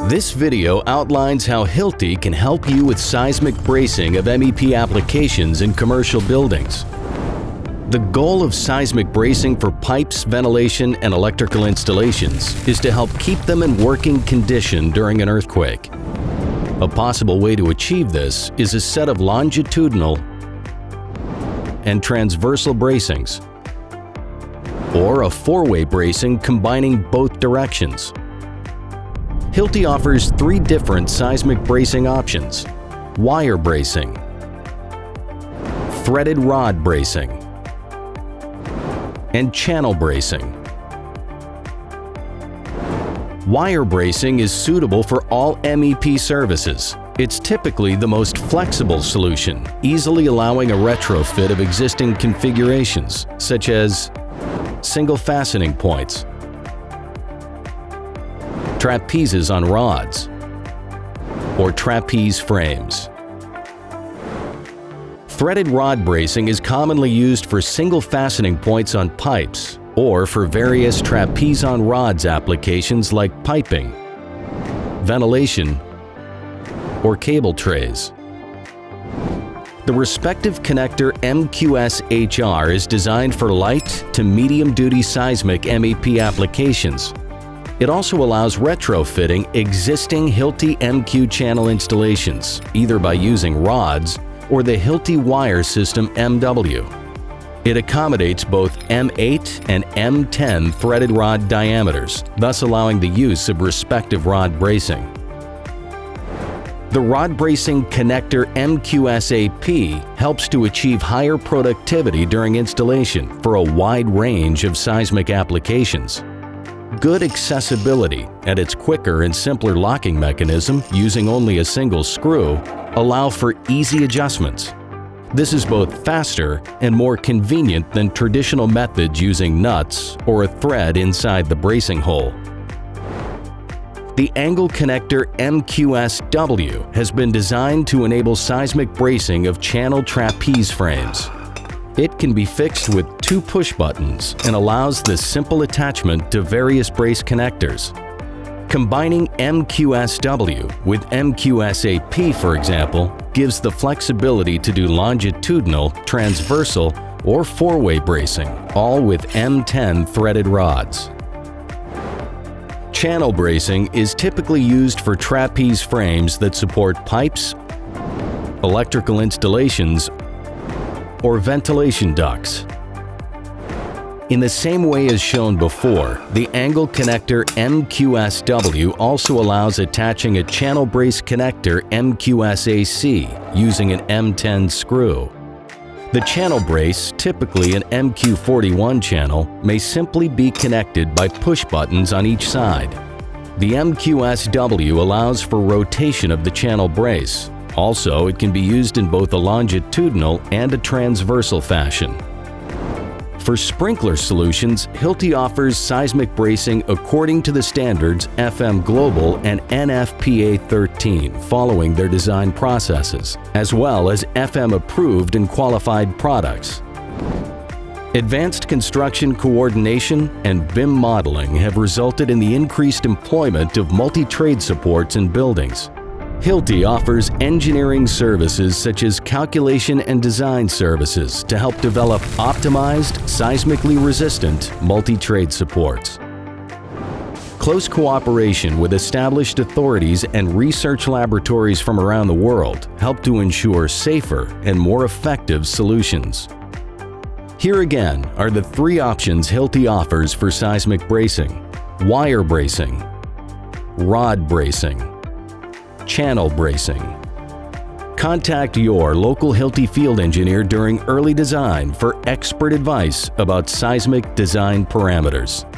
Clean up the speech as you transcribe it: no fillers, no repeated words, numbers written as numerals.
This video outlines how Hilti can help you with seismic bracing of MEP applications in commercial buildings. The goal of seismic bracing for pipes, ventilation, and electrical installations is to help keep them in working condition during an earthquake. A possible way to achieve this is a set of longitudinal and transversal bracings, or a four-way bracing combining both directions. Hilti offers three different seismic bracing options: wire bracing, threaded rod bracing, and channel bracing. Wire bracing is suitable for all MEP services. It's typically the most flexible solution, easily allowing a retrofit of existing configurations, such as single fastening points, trapezes on rods, or trapeze frames. Threaded rod bracing is commonly used for single fastening points on pipes or for various trapeze on rods applications like piping, ventilation, or cable trays. The respective connector Mqs HR is designed for light to medium-duty seismic MEP applications. It also allows retrofitting existing Hilti MQ channel installations, either by using rods or the Hilti wire system MW. It accommodates both M8 and M10 threaded rod diameters, thus allowing the use of respective rod bracing. The rod bracing connector Mqsw helps to achieve higher productivity during installation for a wide range of seismic applications. Good accessibility and its quicker and simpler locking mechanism using only a single screw allow for easy adjustments. This is both faster and more convenient than traditional methods using nuts or a thread inside the bracing hole. The angle connector Mqsw has been designed to enable seismic bracing of channel trapeze frames. It can be fixed with two push buttons and allows the simple attachment to various brace connectors. Combining Mqsw with Mqsap, for example, gives the flexibility to do longitudinal, transversal, or four-way bracing, all with M10 threaded rods. Channel bracing is typically used for trapeze frames that support pipes, electrical installations, or ventilation ducts. In the same way as shown before, the angle connector Mqsw also allows attaching a channel brace connector Mqsac using an M10 screw. The channel brace, typically an MQ41 channel, may simply be connected by push buttons on each side. The Mqsw allows for rotation of the channel brace. Also, it can be used in both a longitudinal and a transversal fashion. For sprinkler solutions, Hilti offers seismic bracing according to the standards FM Global and NFPA 13 following their design processes, as well as FM approved and qualified products. Advanced construction coordination and BIM modeling have resulted in the increased employment of multi-trade supports in buildings. Hilti offers engineering services such as calculation and design services to help develop optimized, seismically resistant multi-trade supports. Close cooperation with established authorities and research laboratories from around the world help to ensure safer and more effective solutions. Here again are the three options Hilti offers for seismic bracing: wire bracing, rod bracing, channel bracing. Contact your local Hilti field engineer during early design for expert advice about seismic design parameters.